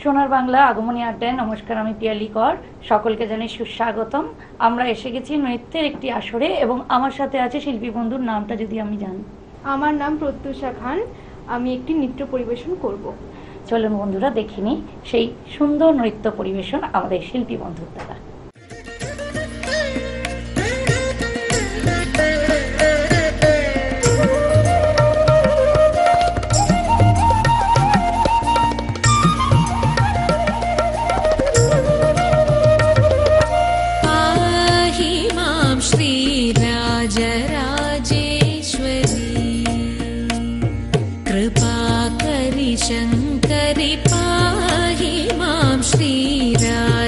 সোনার বাংলা আগমনী আড্ডায় নমস্কার, আমি পিয়ালি কর। সকলকে জানাই সুস্বাগতম। আমরা এসে গেছি নৃত্যের একটি আসরে এবং আমার সাথে আছে শিল্পী বন্ধুর নামটা যদি আমি জানি। আমার নাম প্রত্যুষা খান, আমি একটি নৃত্য পরিবেশন করব। চলুন বন্ধুরা দেখিনি সেই সুন্দর নৃত্য পরিবেশন আমাদের শিল্পী বন্ধুর দ্বারা। शङ्करि पाहि मां श्रीराजराजेश्वरी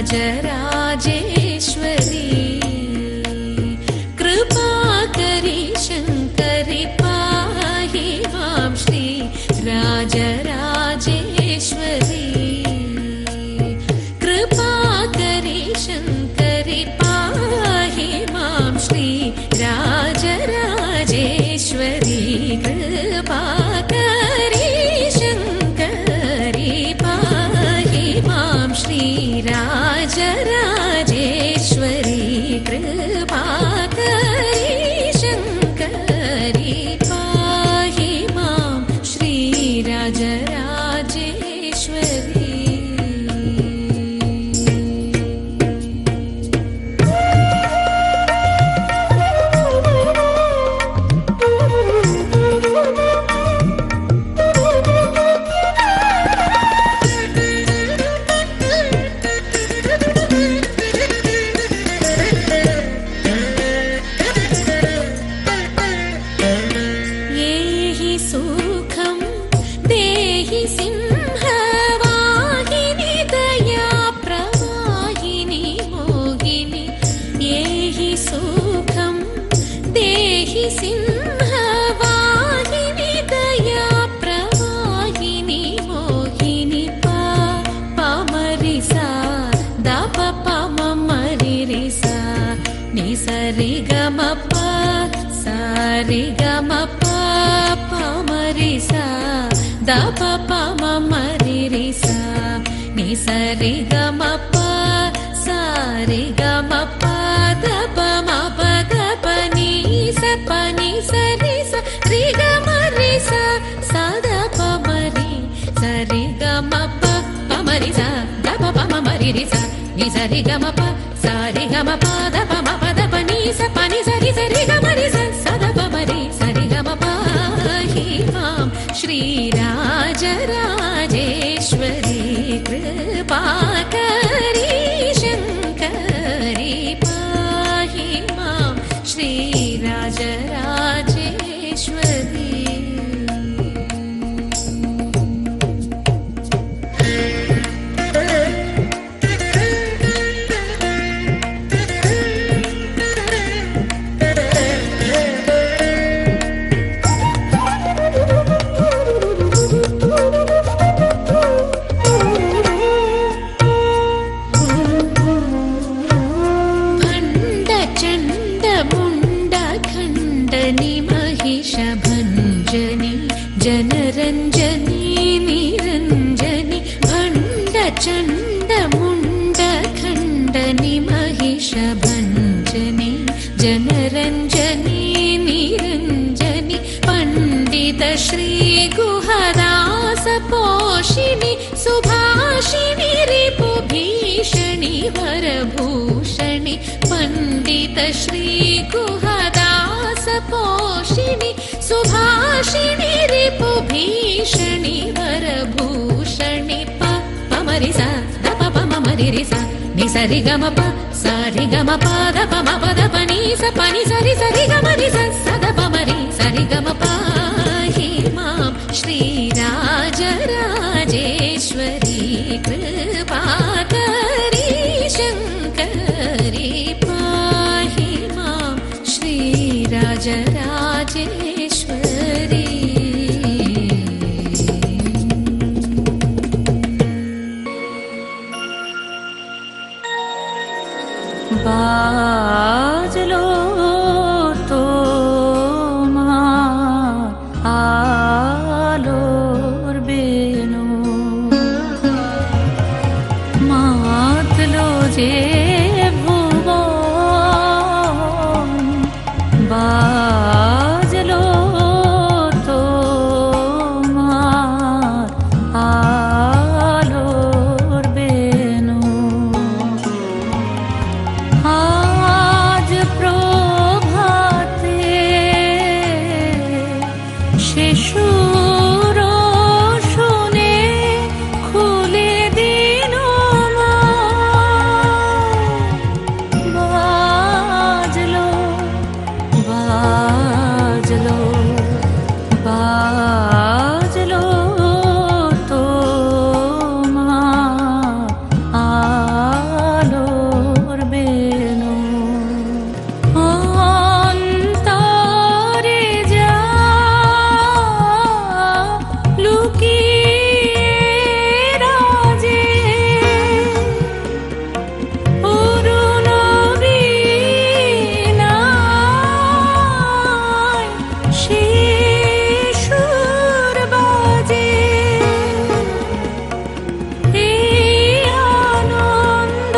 कृपा करि शङ्करि पाहि मां श्रीराजराजेश्वरी कृपा करि शङ्करि पाहि मां श्रीराजराजेश्वरी कृपा राजराजेश्वरी कृपा करि शङ्करि पाहि मां श्रीराजराजेश्वरी। श्रीराजराजेश्वरी कृपा करि शङ्करि पाहि मां श्रीराजराजेश्वरी। जनरञ्जनी निरञ्जनी भण्डचण्डमुण्डखण्डनि महिषभञ्जनी जनरञ्जनी निरञ्जनी पण्डित श्रीगुहदासपोषिणि सुभाषिणि रिपुभीषणि वरभूषणि पण्डित श्रीगुहदासपोषिणि सुभाषिणि रिपुभीषणि वरभूषणि पमरि सा द पमरि रि सा नि सरि गम प सा रि गम प द पम पद पनि स पनि सरि सरि गम रि स स द पमरि सरि गम पाहि मां श्रीराजराजेश्वरी कृपा करि शङ्करि पाहि मां श्रीराजराजेश्वरी। बाजलो তোমার আলোর বেনু যে ভুবন, বাজলো তোমার আলোর বেনু। আজ প্রভাতে সে সুর শুনে খুলে দিল বাজলো বাজলো বাজলো তোমার আলোর বেনু। অন্তরে যা লুকিয়ে রাজে অরুণ বীণায় সে সুর বাজে। এই আনন্দ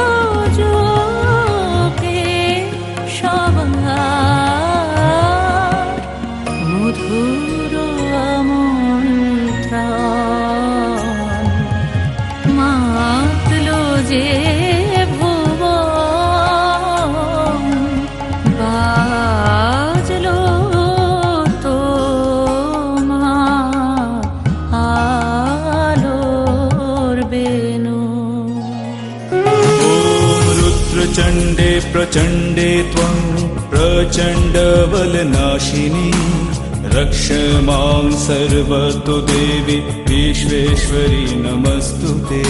যোগে সবার মধুর আমন্ত্রণ মাতলো যে ভুবন, বাজলো তোমার আলোর বেনু। ॐ रुद्रचण्डे प्रचण्डे त्वं प्रचण्डबलनाशिनी रक्ष मां सर्वतो देवी विश्वेश्वरी नमस्तुते।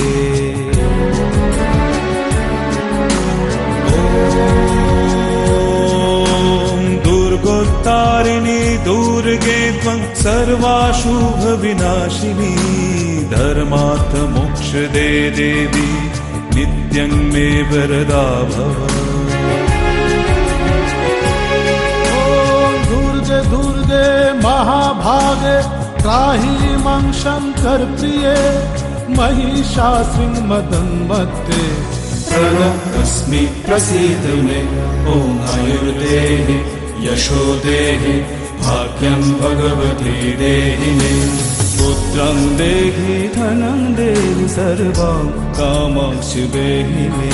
ॐ दुर्गोत्तारिणी दुर्गे त्वं सर्वाशुभविनाशिनी धर्मार्थ मोक्षदे देवी नित्यं मे वरदा भव। दुर्गे दुर्गे महाभागे त्राहि मां शंकर प्रिये महिषासुर मदन्मत्ते प्रणतस्मि प्रसीद मे ॐ आयुर्देहि यशो देहि भाग्यं भगवती देहि मे। पुत्रं देहि धनं देहि सर्वां कामांश्च देहि मे।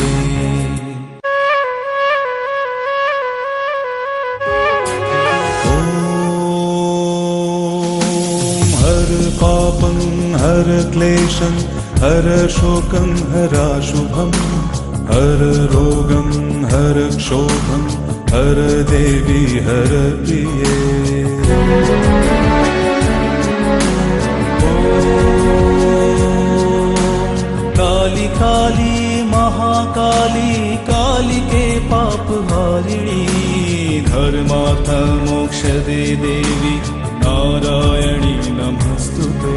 ॐ हर पापं हर क्लेशं हर शोकं हराशुभं हर रोगं हर क्षोभं हर देवी हर प्रिये। काली काली महाकाली कालिके पापहारिणी धर्मार्थ मोक्षदे देवी नारायणी नमस्तुते।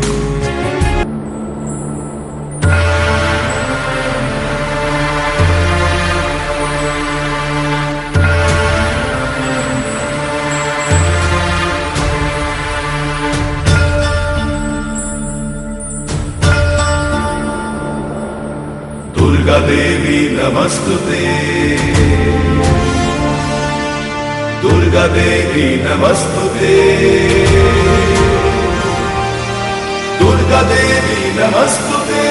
दुर्गा देवी नमस्तुते। दुर्गा देवी नमस्तुते। दुर्गा देवी नमस्तुते।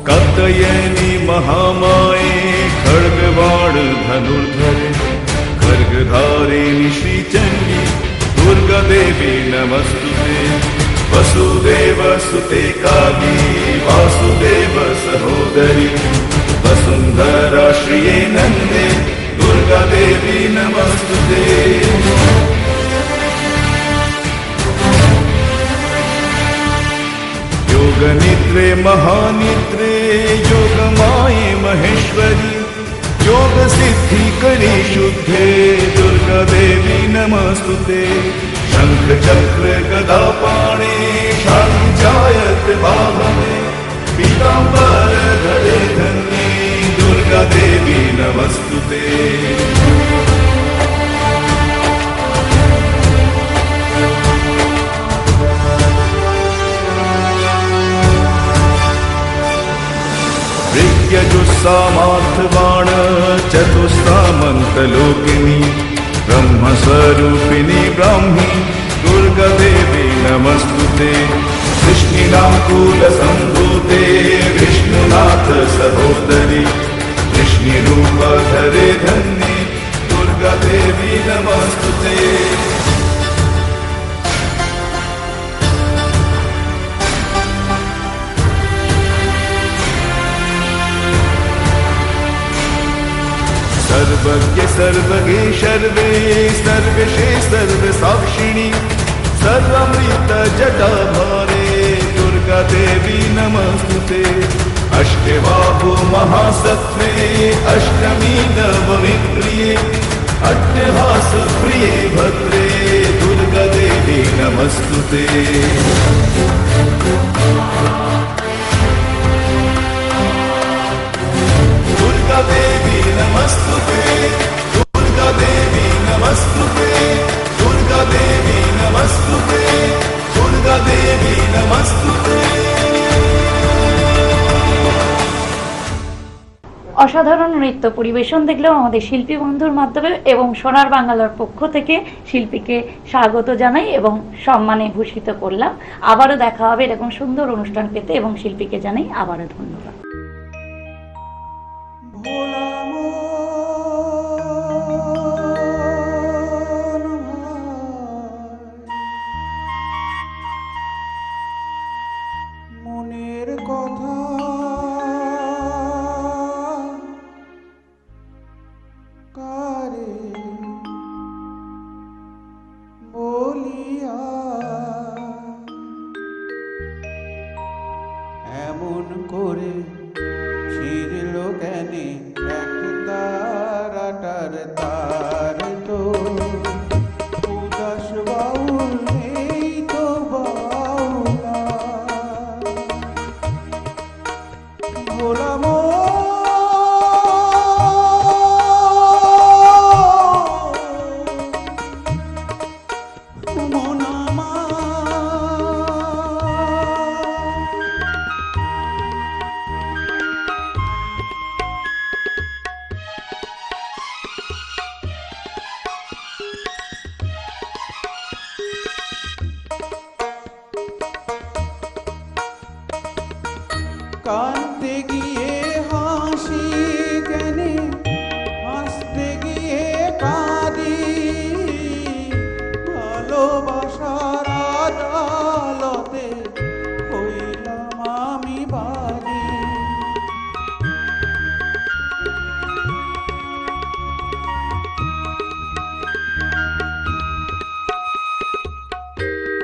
कात्यायनी महामाये खड्गवाण धनुर्धरे खड्गधारिणी श्रीचण्डी दुर्गा देवी नमस्तुते। वसुदेव सुते काली वासुदेव सहोदरी वसुन्धरा श्रिये नन्दे दुर्गा देवी नमस्तुते। योगनिद्रे महानिद्रे योगमाये महेश्वरी योग सिद्धि करी शुद्धे दुर्गा देवी नमस्तुते। शंख चक्र गदा पाणे शांति जायत बाहने पीतांबर धरे धन्ये दुर्गा देवी नमस्तुते। सामार्थबाण चतुस्सामन्तलोकिनी ब्रह्मस्वरूपिणी ब्राह्मी दुर्गादेवी नमस्तुते कृष्णिनाकुलसम्भूते विष्णुनाथ सहोदरी कृष्णिरूपधरे धन्ये दुर्गादेवी नमस्तुते। सर्वज्ञ सर्वगे सर्वे सर्वशे सर्वसाक्षिणी सर्वामृत जटाभारे दुर्गा देवी नमस्तुते। अष्टबाहु महासत्त्वे अष्टमी नवमी प्रिये अट्टहास प्रिये भद्रे दुर्गा देवी नमस्तुते। दुर्गा देवी नमस्तुते दुर्गा देवी नमस्तुते दुर्गा देवी नमस्तुते दुर्गा देवी नमस्तुते। অসাধারণ নৃত্য পরিবেশন দেখলেও আমাদের শিল্পী বন্ধুর মাধ্যমে এবং সোনার বাংলার পক্ষ থেকে শিল্পীকে স্বাগত জানাই এবং সম্মানে ভূষিত করলাম। আবারও দেখা হবে এরকম সুন্দর অনুষ্ঠান পেতে এবং শিল্পীকে জানাই আবারও ধন্যবাদ। মনের কথা কারে বলিয়া এমন করে ছিড়ল কেনে এক তারাটার তার তো উদাস বাউল নেই তো বাউলা ভোলা কাঁদতে গিয়ে হাসি কেনে হাসতে গিয়ে কাঁদি ভালোবাসার আদালতে হইলাম আমি বাদী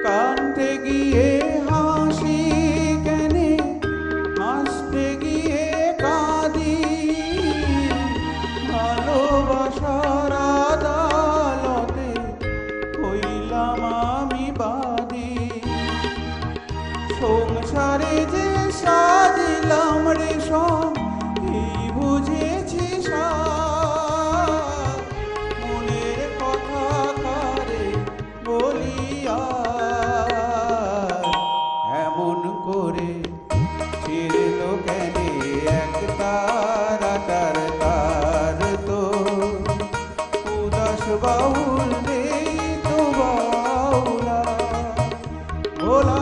কাঁদতে গিয়ে হাসি কেনে হাসতে গিয়ে কাঁদি ভালোবাসার আদালতে হইলাম আমি বাদী সংসারে যে সাজিলাম রেশম এই বুঝেছি সার মনের কথা কারে বলিয়া এমন করে ছিড়ল কেনে এক তারাটার তার তো উদাস বাউল নেই তো বাউলা ভোলা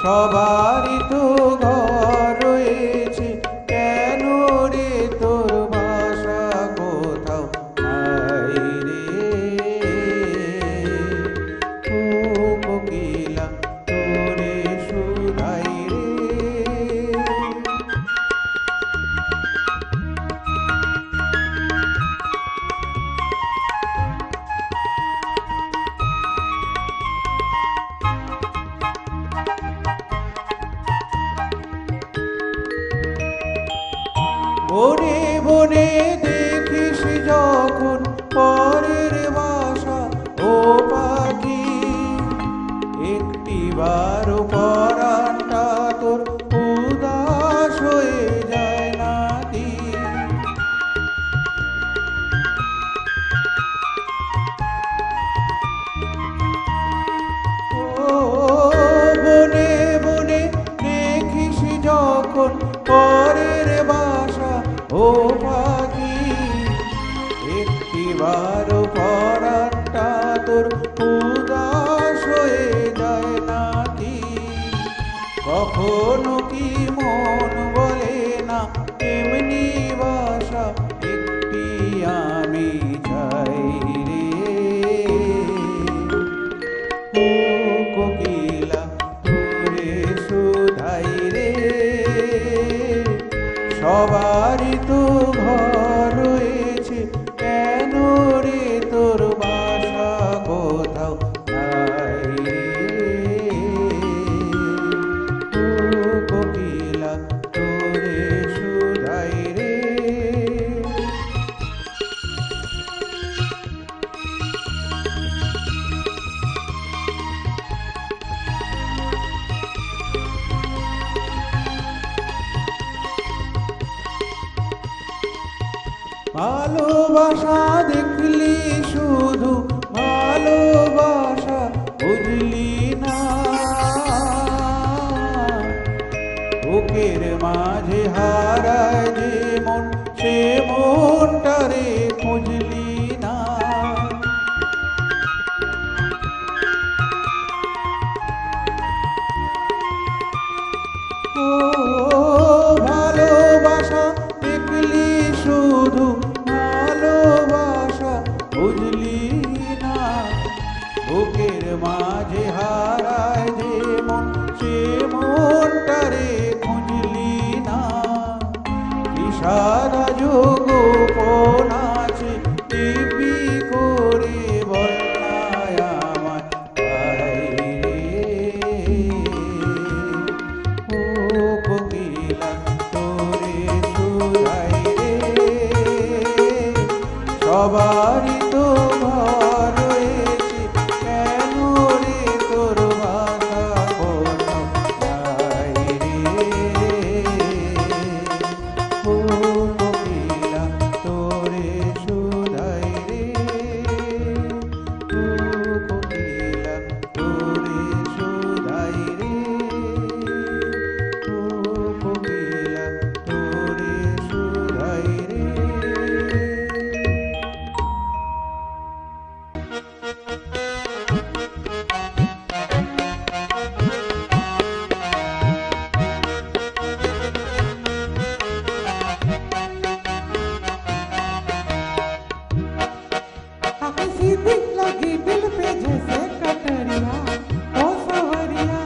সবারই তো ঘর রয়েছে, কেন রে তোর বাসা কোথাও নাই রে? ও কোকিলা তোরে শুধাই রে। বনে বনে দেখিস যখন পরের বাসা ও পাখি, একটিবার পরাণটা তোর উদাস হয়ে যায় নাকি? ও বনে বনে দেখিস যখন পরের বাসা ও পাখি, একটিবার পরাণটা তোর উদাস হয়ে যায় নাকি? কখনো কি মন বলে না এমনি বাসা একটি আমি চাই রে? ও কোকিলা তোরে শুধাই রে। সবারই তো ঘর রয়েছে, কেন রে তোর বাসা কোথাও নাই রে? ও কোকিলা তোরে শুধাই রে। ভালোবাসা দেখলি শুধু ভালোবাসা বুঝলি না, বুকের মাঝে হারায় যে মন সে মনটারে খুঁজলি না। ও ভালোবাসা দেখলি শুধু ভালোবাসা বুঝলি না, বুকের মাঝে হারায় যে মন সে মনটারে খুঁজলি না। কি সারা যোগ কোন আছে দিবি করে বলনায় আমার ভাই রে। ও কোকিলা তোরে শুধাই রে। সবারই তো ঘর রয়েছে, কেন রে তোর বাসা কোথাও নাই রে? ও কোকিলা তোরে শুধাই রে। ও কোকিলা তোরে শুধাই রে। ও কোকিলা তোরে শুধাই রে। आंखें सीधी लगी दिल पे जैसे कटरिया ओ सवरिया।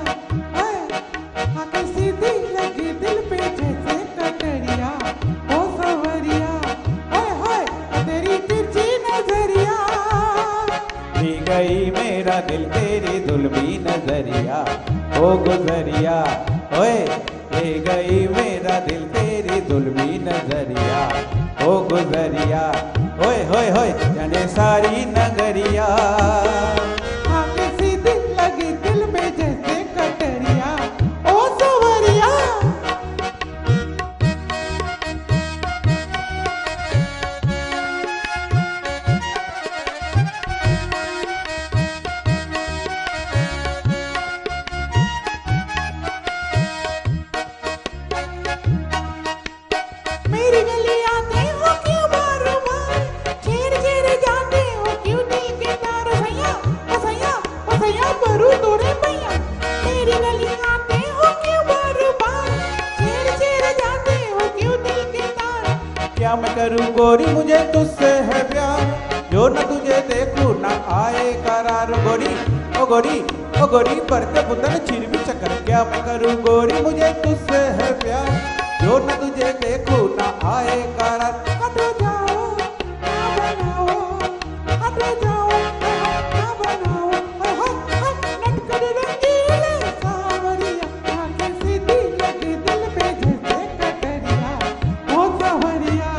आंखें सीधी लगी दिल पे जैसे कटरिया ओ सवरिया। हाय तेरी तिरछी नजरिया। ले गई मेरा दिल तेरी दुल्मी नजरिया ओ गुजरिया। ओए ले गई मेरा दिल तेरी दुल्मी नजरिया ओ गुजरिया। ओए होए होए जाने सारी नगरिया। आंखें सीधी लगी दिल पे जैसे कटरिया ओ सवरिया। मेरी गली आते हो क्यों बार बार, छेड़ छेड़ जाते हो क्यों दिल के तार भैया। करूं गोरी मुझे तुझसे है प्यार, जो न तुझे देखूं न आए करार। गोरी ओ गोरी ओ गोरी बढ़ते बुतन चिर भी चक्कर, क्या मैं करूं गोरी मुझे तुझसे है प्यार, जो न तुझे देखूं न आए करार। हट जाओ ना बनाओ, हट जाओ ना बनाओ, नटकर रंगीले सावरिया, आंखें सीधी लगी दिल पे जैसे कटरिया। ओ सावरिया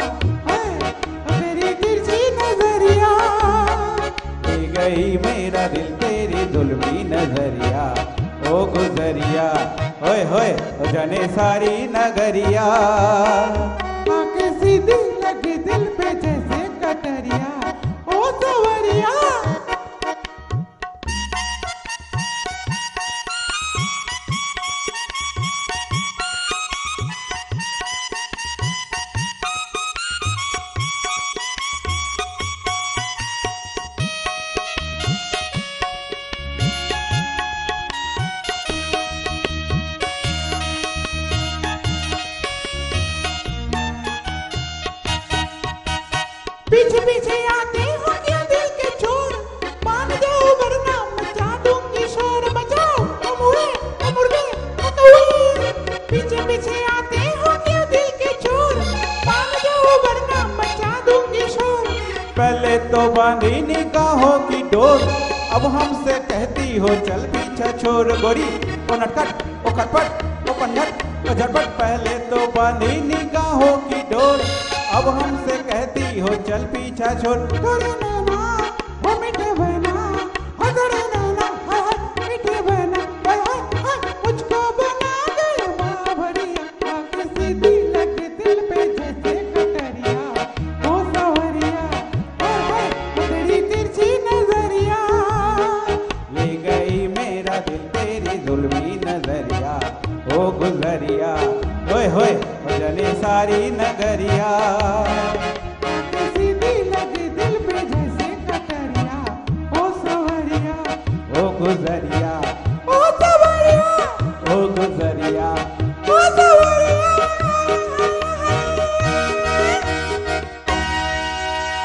तेरी तिरछी नजरिया, ले गई मेरा दिल तेरी जुल्मी नजरिया। ओ गुजरिया होए होए ओ जाने सारी नगरिया। आंखें सीधी लगी दिल पे जैसे कटरिया। ओ सावरिया पीछे पीछे आते हो क्या दिल के चोर, मान जाओ वरना मचा दूंगी शोर। बचाओ ओ मुड़े ओ मुर्गे ओ कौए, पीछे पीछे आते हो क्या दिल के चोर, मान जाओ वरना मचा दूंगी शोर। पहले तो बांधी निगाहों की डोर, अब हमसे कहती हो चल पीछा छोड़। गोरी ओ नटखट ओ खटपट ओ पंडट ओ झटपट, पहले तो बांधी निगाहों की डोर, अब हमसे कहती हो चल पीछा छोड़। थोड़े नैना ओ मीठे बना, हो थोड़े नैना हाय हाय मीठे बना, हाय हाय हाय मुझको बना गए बावरिया। आंखें सीधी लगे दिल पे जैसे कटरिया। ओ सावरिया हाय हाय तेरी तिरछी नजरिया, ले गई मेरा दिल तेरी जुल्मी नजरिया। ओ गुजरिया होए होए ओ जाने सारी नगरिया। आंखें सीधी लगी दिल पे जैसे कटरिया। ओ सावरिया ओ गुजरिया